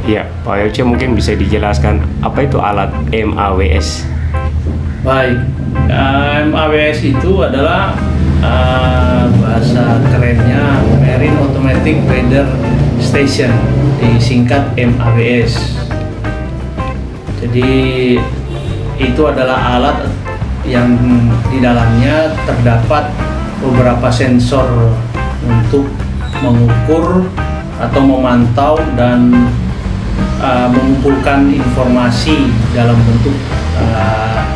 Ya, Pak Yoce mungkin bisa dijelaskan apa itu alat MAWS? Baik, MAWS itu adalah bahasa kerennya Marine Automatic Weather Station, disingkat MAWS. Jadi itu adalah alat yang di dalamnya terdapat beberapa sensor untuk mengukur atau memantau dan mengumpulkan informasi dalam bentuk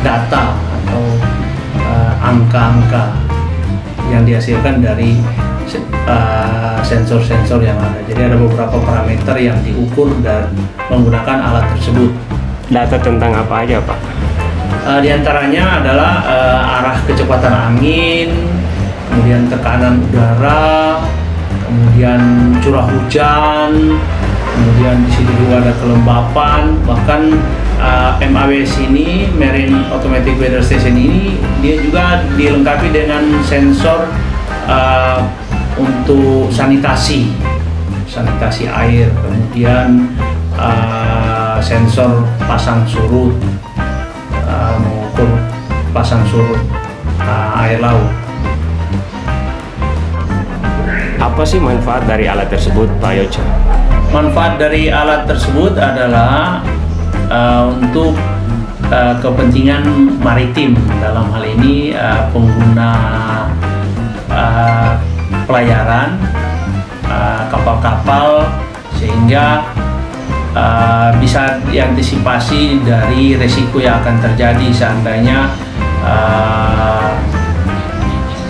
data atau angka-angka yang dihasilkan dari sensor-sensor yang ada. Jadi ada beberapa parameter yang diukur dan menggunakan alat tersebut. Data tentang apa aja, Pak? Di antaranya adalah arah kecepatan angin, kemudian tekanan udara, kemudian curah hujan, kemudian di situ juga ada kelembapan. Bahkan MAWS ini, Marine Automatic Weather Station ini, dia juga dilengkapi dengan sensor untuk sanitasi air, kemudian sensor pasang surut, mengukur pasang surut air laut. Apa sih manfaat dari alat tersebut, Pak Yoce? Manfaat dari alat tersebut adalah untuk kepentingan maritim, dalam hal ini pengguna pelayaran kapal-kapal, sehingga bisa diantisipasi dari resiko yang akan terjadi seandainya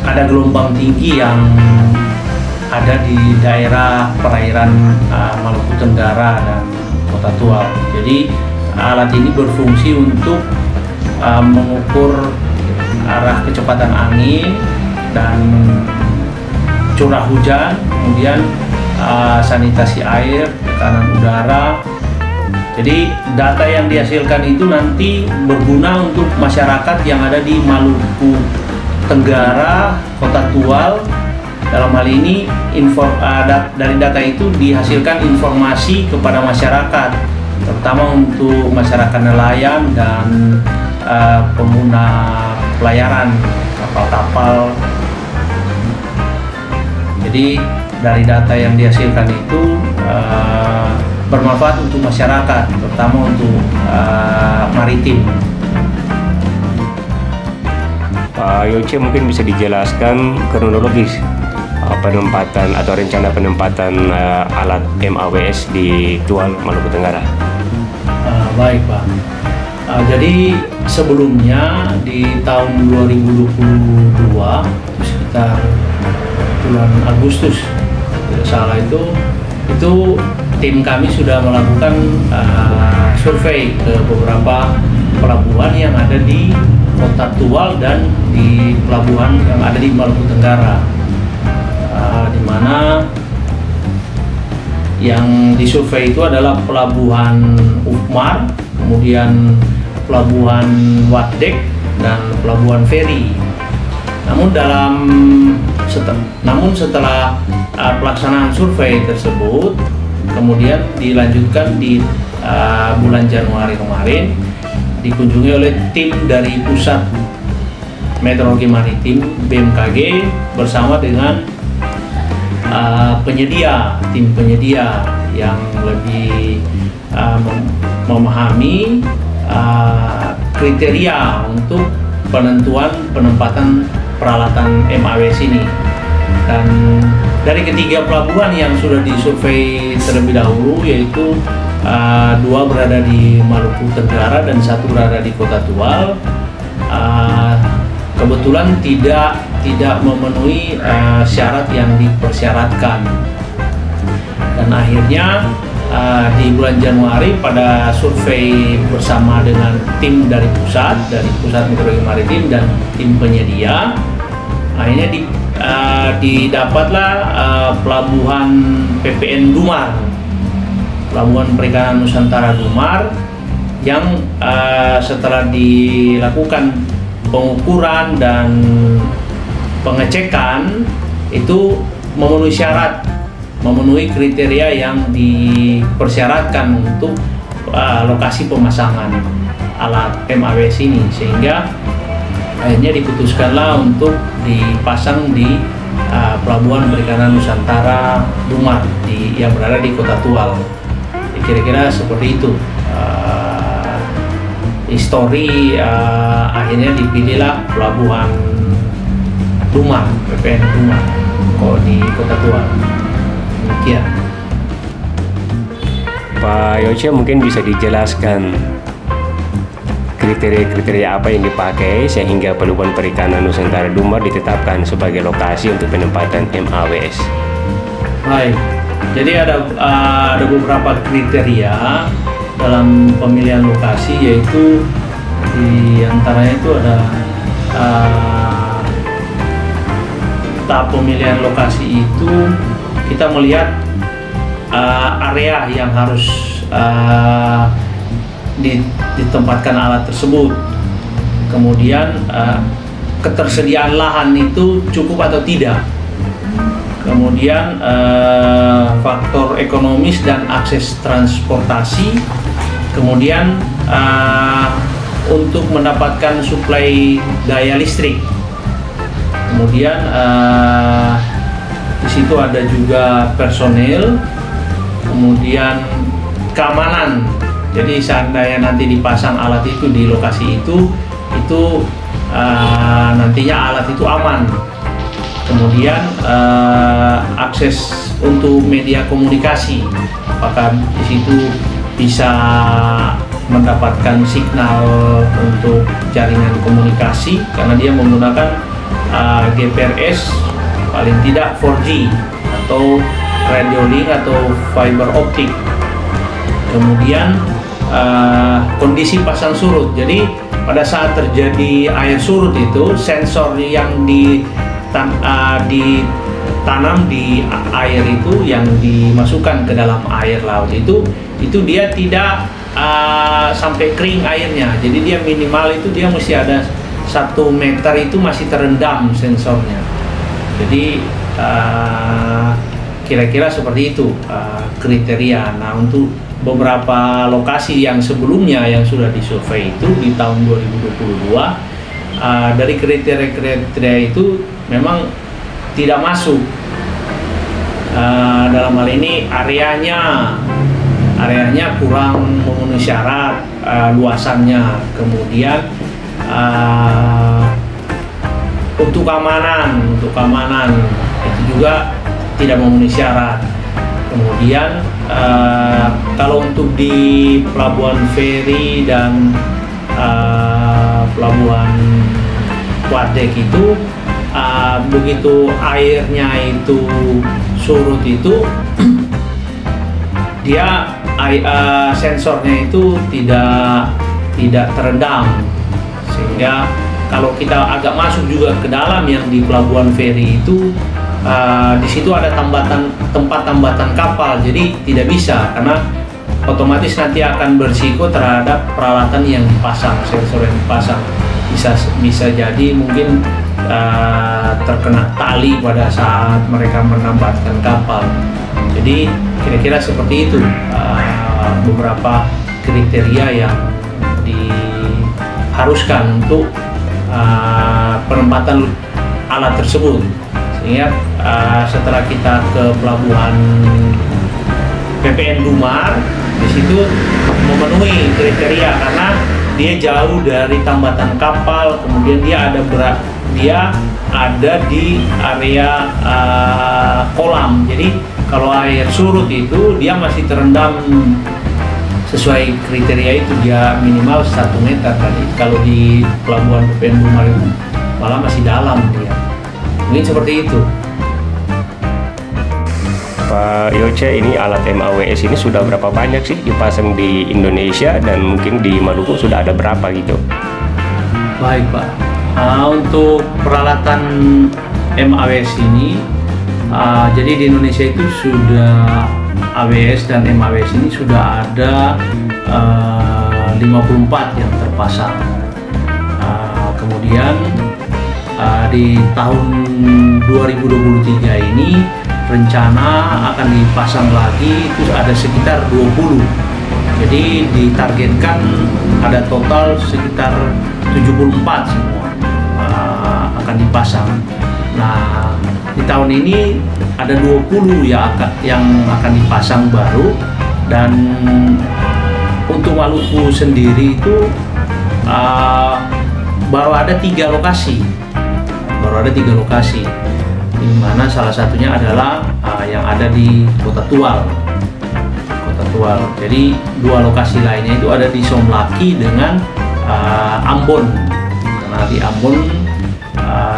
ada gelombang tinggi yang ada di daerah perairan Maluku Tenggara dan Kota Tual. Jadi alat ini berfungsi untuk mengukur arah kecepatan angin dan curah hujan, kemudian sanitasi air, tekanan udara. Jadi data yang dihasilkan itu nanti berguna untuk masyarakat yang ada di Maluku Tenggara, Kota Tual. Dalam hal ini dari data itu dihasilkan informasi kepada masyarakat, terutama untuk masyarakat nelayan dan pengguna pelayaran kapal-kapal. Jadi dari data yang dihasilkan itu bermanfaat untuk masyarakat, terutama untuk maritim. Pak Yoce mungkin bisa dijelaskan kronologis penempatan atau rencana penempatan alat MAWS di Tual, Maluku Tenggara. Baik, Pak. Jadi sebelumnya di tahun 2022, sekitar bulan Agustus, tidak salah itu tim kami sudah melakukan survei ke beberapa pelabuhan yang ada di Kota Tual dan di pelabuhan yang ada di Maluku Tenggara, di mana yang disurvei itu adalah pelabuhan Ukmar, kemudian pelabuhan Wadek dan pelabuhan Feri. Namun setelah pelaksanaan survei tersebut kemudian dilanjutkan di bulan Januari kemarin, dikunjungi oleh tim dari Pusat Meteorologi Maritim BMKG bersama dengan tim penyedia yang lebih memahami kriteria untuk penempatan peralatan MAWS ini. Dan dari ketiga pelabuhan yang sudah disurvei terlebih dahulu, yaitu dua berada di Maluku Tenggara dan satu berada di Kota Tual, kebetulan tidak memenuhi syarat yang dipersyaratkan. Dan akhirnya di bulan Januari pada survei bersama dengan tim dari Pusat Meteorologi Maritim dan tim penyedia, akhirnya didapatlah pelabuhan PPN Dumar, Pelabuhan Perikanan Nusantara Dumar, yang setelah dilakukan pengukuran dan pengecekan itu memenuhi syarat memenuhi kriteria yang dipersyaratkan untuk lokasi pemasangan alat MAWS ini, sehingga akhirnya diputuskanlah untuk dipasang di Pelabuhan Perikanan Nusantara Dumar yang berada di Kota Tual. Kira-kira seperti itu. Histori akhirnya dipilihlah Pelabuhan Dumar, PPN Dumar di Kota Tual. Demikian. Pak Yoce, mungkin bisa dijelaskan kriteria-kriteria apa yang dipakai sehingga Pelabuhan Perikanan Nusantara Dumar ditetapkan sebagai lokasi untuk penempatan MAWS. Baik, jadi ada beberapa kriteria dalam pemilihan lokasi, yaitu di antaranya itu ada tahap pemilihan lokasi itu kita melihat area yang harus ditempatkan alat tersebut, kemudian ketersediaan lahan itu cukup atau tidak, kemudian faktor ekonomis dan akses transportasi, kemudian untuk mendapatkan suplai daya listrik, kemudian di situ ada juga personil, kemudian keamanan. Jadi seandainya nanti dipasang alat itu di lokasi itu nantinya alat itu aman. Kemudian akses untuk media komunikasi, apakah di situ bisa mendapatkan signal untuk jaringan komunikasi, karena dia menggunakan GPRS paling tidak 4G atau radio link atau fiber optik. Kemudian kondisi pasang surut, jadi pada saat terjadi air surut itu sensor yang ditanam di air itu, yang dimasukkan ke dalam air laut itu dia tidak sampai kering airnya, jadi dia minimal itu dia mesti ada 1 meter itu masih terendam sensornya. Jadi kira-kira seperti itu kriteria. Nah, untuk beberapa lokasi yang sebelumnya yang sudah disurvei itu di tahun 2022, dari kriteria itu memang tidak masuk. Dalam hal ini areanya kurang memenuhi syarat, luasannya, kemudian untuk keamanan itu juga tidak memenuhi syarat. Kemudian kalau untuk di pelabuhan feri dan pelabuhan Wadek itu begitu airnya itu surut itu dia sensornya itu tidak terendam, sehingga kalau kita agak masuk juga ke dalam yang di pelabuhan feri itu di situ ada tempat tambatan kapal, jadi tidak bisa, karena otomatis nanti akan berisiko terhadap peralatan yang dipasang, sensor yang dipasang. Bisa jadi mungkin terkena tali pada saat mereka menambatkan kapal. Jadi kira-kira seperti itu beberapa kriteria yang diharuskan untuk penempatan alat tersebut. Sehingga setelah kita ke pelabuhan PPN Dumar, di situ memenuhi kriteria karena dia jauh dari tambatan kapal, kemudian dia ada di area kolam. Jadi kalau air surut itu dia masih terendam sesuai kriteria itu, dia minimal 1 meter tadi. Kalau di pelabuhan PPN Dumar itu malah masih dalam dia. Mungkin seperti itu. Pak Yoce, ini alat MAWS ini sudah berapa banyak sih dipasang di Indonesia, dan mungkin di Maluku sudah ada berapa gitu? Baik Pak, untuk peralatan MAWS ini, jadi di Indonesia itu sudah AWS dan MAWS ini sudah ada 54 yang terpasang. Kemudian di tahun 2023 ini rencana akan dipasang lagi itu ada sekitar 20. Jadi ditargetkan ada total sekitar 74 semua akan dipasang. Nah, di tahun ini ada 20 yang akan dipasang baru, dan untuk Maluku sendiri itu baru ada 3 lokasi. Di mana salah satunya adalah yang ada di Kota Tual. Jadi 2 lokasi lainnya itu ada di Somlaki dengan Ambon. Karena di Ambon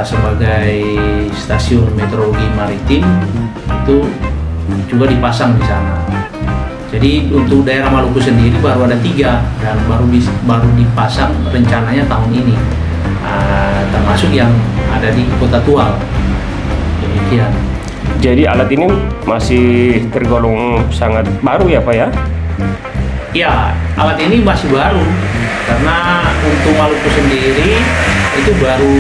sebagai stasiun meteorologi maritim itu juga dipasang di sana. Jadi untuk daerah Maluku sendiri baru ada 3 dan baru dipasang rencananya tahun ini, termasuk yang ada di Kota Tual. Demikian. Jadi alat ini masih tergolong sangat baru ya Pak ya? Ya, alat ini masih baru karena untuk Maluku sendiri itu baru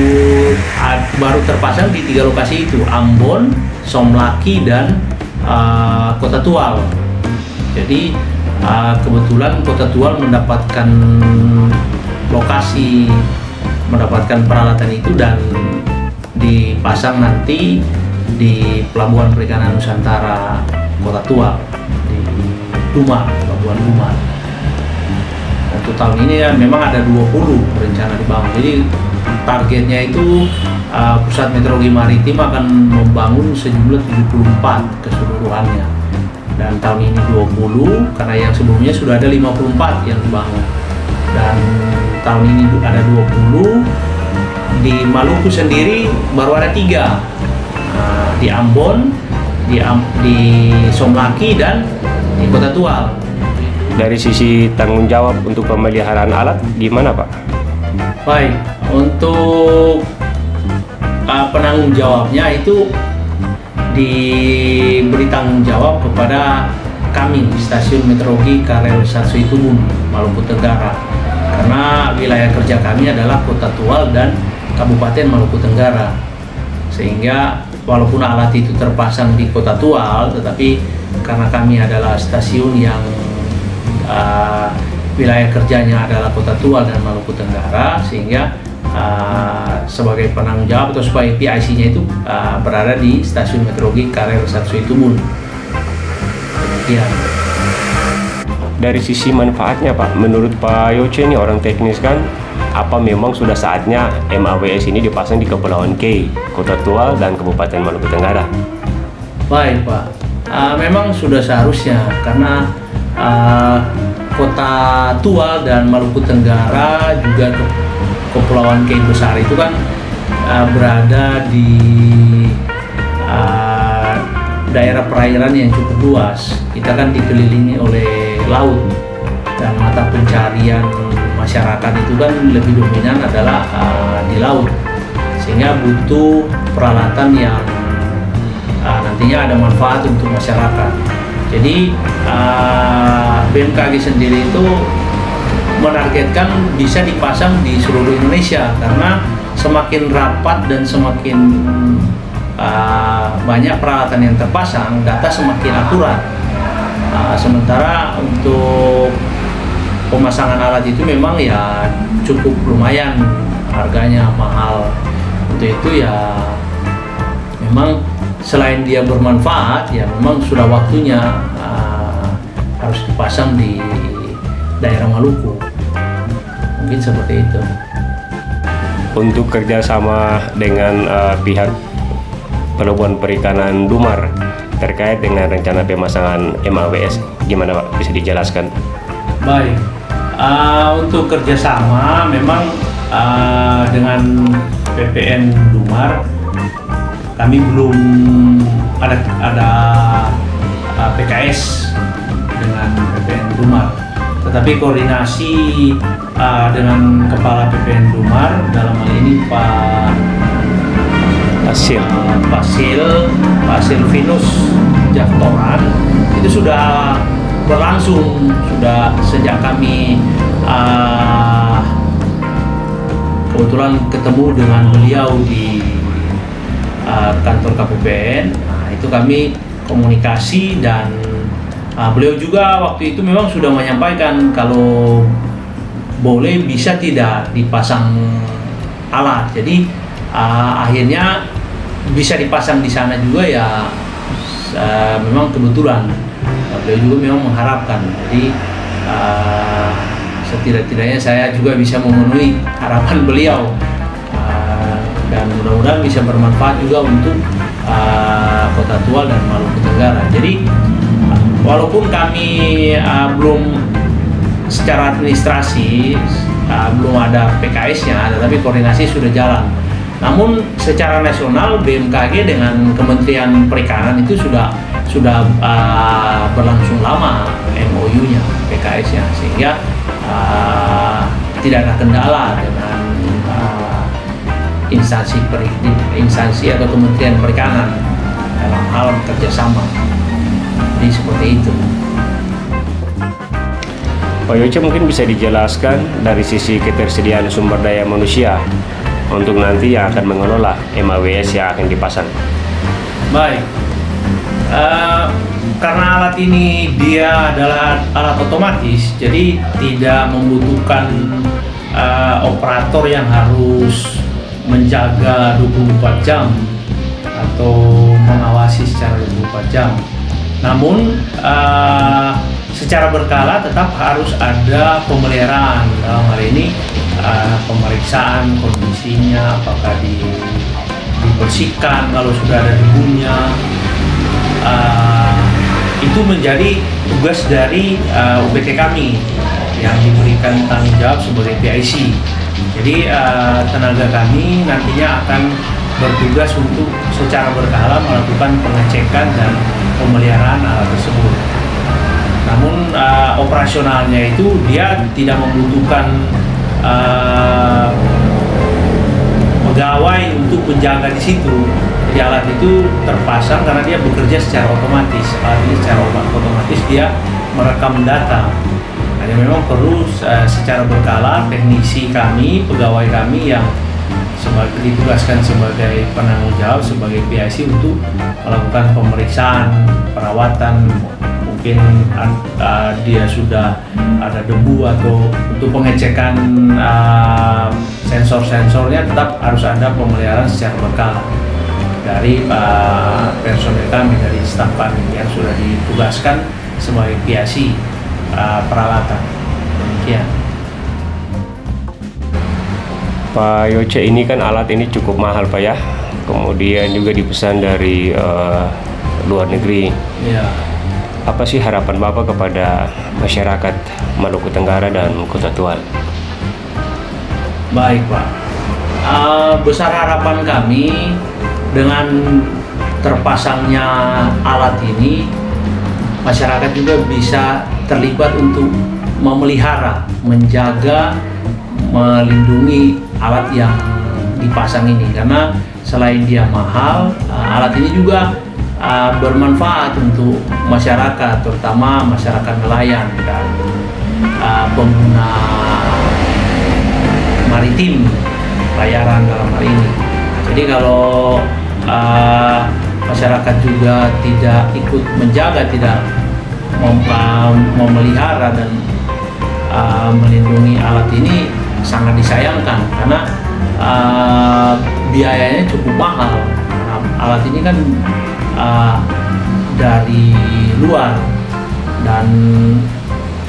terpasang di 3 lokasi itu, Ambon, Somlaki, dan Kota Tual. Jadi kebetulan Kota Tual mendapatkan peralatan itu dan dipasang nanti di Pelabuhan Perikanan Nusantara Kota Tual di Pelabuhan Dumar. Untuk tahun ini ya memang ada 20 rencana dibangun. Jadi targetnya itu Pusat Meteorologi Maritim akan membangun sejumlah 74 keseluruhannya. Dan tahun ini 20 karena yang sebelumnya sudah ada 54 yang dibangun. Dan tahun ini ada 20. Di Maluku sendiri baru ada 3. Di Ambon, di Somlaki, dan di Kota Tual. Dari sisi tanggung jawab untuk pemeliharaan alat gimana Pak? Baik, untuk penanggung jawabnya itu diberi tanggung jawab kepada kami Stasiun Meteorologi KRL Sarsoi-Tubun, Maluku Tenggara, karena wilayah kerja kami adalah Kota Tual dan Kabupaten Maluku Tenggara, sehingga walaupun alat itu terpasang di Kota Tual, tetapi karena kami adalah stasiun yang wilayah kerjanya adalah Kota Tual dan Maluku Tenggara, sehingga sebagai penanggung jawab atau sebagai PIC-nya itu berada di Stasiun Meteorologi KRL Sarsoi-Tubun. Demikian. Dari sisi manfaatnya Pak, menurut Pak Yoce ini orang teknis kan, apa memang sudah saatnya MAWS ini dipasang di Kepulauan K, Kota Tual, dan Kabupaten Maluku Tenggara? Baik Pak, memang sudah seharusnya karena Kota Tual dan Maluku Tenggara juga Kepulauan K besar itu kan berada di daerah perairan yang cukup luas. Kita kan dikelilingi oleh laut dan mata pencarian masyarakat itu kan lebih dominan adalah di laut, sehingga butuh peralatan yang nantinya ada manfaat untuk masyarakat. Jadi BMKG sendiri itu menargetkan bisa dipasang di seluruh Indonesia karena semakin rapat dan semakin banyak peralatan yang terpasang, data semakin akurat. Sementara untuk pemasangan alat itu memang ya cukup lumayan, harganya mahal. Untuk itu ya memang selain dia bermanfaat, ya memang sudah waktunya harus dipasang di daerah Maluku. Mungkin seperti itu. Untuk kerjasama dengan pihak Pelabuhan Perikanan Dumar terkait dengan rencana pemasangan MAWS, gimana Pak? Bisa dijelaskan? Baik, untuk kerjasama memang dengan PPN Dumar kami belum ada PKS dengan PPN Dumar, tetapi koordinasi dengan Kepala PPN Dumar, dalam hal ini Pak Silvinus Jaftoran, itu sudah berlangsung, sudah sejak kami kebetulan ketemu dengan beliau di kantor KPPN. Nah, itu itu kami komunikasi dan beliau juga waktu itu memang sudah menyampaikan kalau boleh bisa tidak dipasang alat. Jadi akhirnya bisa dipasang di sana juga ya, memang kebetulan beliau juga memang mengharapkan. Jadi setidak-tidaknya saya juga bisa memenuhi harapan beliau, dan mudah-mudahan bisa bermanfaat juga untuk Kota Tual dan Maluku Tenggara. Jadi walaupun kami belum secara administrasi belum ada PKS-nya, tetapi koordinasi sudah jalan. Namun secara nasional BMKG dengan Kementerian Perikanan itu sudah berlangsung lama MOU-nya, PKS-nya, sehingga tidak ada kendala dengan instansi atau Kementerian Perikanan dalam hal kerjasama. Jadi seperti itu. Pak Yoce, mungkin bisa dijelaskan dari sisi ketersediaan sumber daya manusia untuk nanti yang akan mengelola MAWS yang akan dipasang. Baik, karena alat ini dia adalah alat otomatis, jadi tidak membutuhkan operator yang harus menjaga 24 jam atau mengawasi secara 24 jam. Namun secara berkala tetap harus ada pemeliharaan. Dalam hal ini pemeriksaan kondisinya, apakah dibersihkan kalau sudah ada debunya. Itu menjadi tugas dari UPT kami yang diberikan tanggung jawab sebagai PIC. Jadi tenaga kami nantinya akan bertugas untuk secara berkala melakukan pengecekan dan pemeliharaan alat tersebut. Namun operasionalnya itu dia tidak membutuhkan pegawai untuk menjaga di situ. Jadi alat itu terpasang karena dia bekerja secara otomatis. Alat ini secara otomatis dia merekam data. Hanya memang perlu secara berkala teknisi kami, pegawai kami yang ditugaskan sebagai penanggung jawab, sebagai PIC untuk melakukan pemeriksaan, perawatan, mungkin dia sudah ada debu atau untuk pengecekan sensor-sensornya tetap harus ada pemeliharaan secara berkala dari personel kami, dari staf kami yang sudah ditugaskan sebagai PIC peralatan. Demikian. Pak Yoce, ini kan alat ini cukup mahal Pak ya, kemudian juga dipesan dari luar negeri. Ya. Apa sih harapan Bapak kepada masyarakat Maluku Tenggara dan Kota Tual? Baik Pak, besar harapan kami dengan terpasangnya alat ini, masyarakat juga bisa terlibat untuk memelihara, menjaga, melindungi alat yang dipasang ini, karena selain dia mahal, alat ini juga bermanfaat untuk masyarakat, terutama masyarakat nelayan dan pengguna maritim, pelayaran dalam hal ini. Jadi kalau masyarakat juga tidak ikut menjaga, tidak memelihara dan melindungi alat ini, sangat disayangkan karena biayanya cukup mahal. Alat ini kan dari luar, dan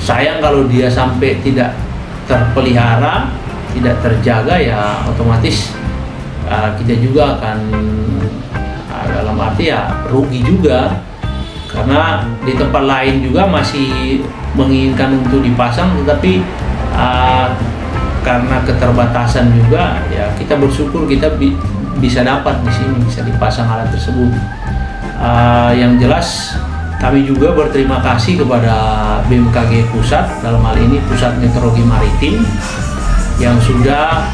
sayang kalau dia sampai tidak terpelihara, tidak terjaga, ya otomatis kita juga akan dalam arti ya rugi juga, karena di tempat lain juga masih menginginkan untuk dipasang, tetapi karena keterbatasan juga ya kita bersyukur kita bisa dapat di sini, bisa dipasang alat tersebut. Yang jelas kami juga berterima kasih kepada BMKG Pusat, dalam hal ini Pusat Meteorologi Maritim, yang sudah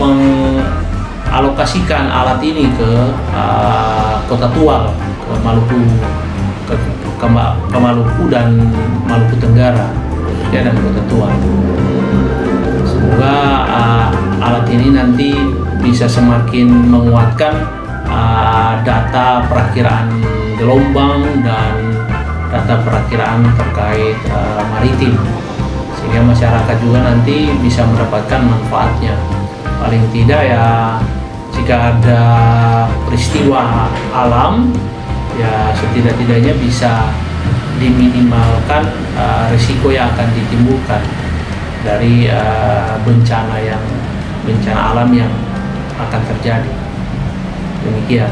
mengalokasikan alat ini ke Kota Tual, ke Maluku, ke Maluku dan Maluku Tenggara, khususnya dan Kota Tual. Semoga alat ini nanti bisa semakin menguatkan data perakiraan gelombang dan data perakiraan terkait maritim, sehingga masyarakat juga nanti bisa mendapatkan manfaatnya. Paling tidak ya, jika ada peristiwa alam ya setidak-tidaknya bisa diminimalkan risiko yang akan ditimbulkan dari bencana alam yang akan terjadi. Demikian.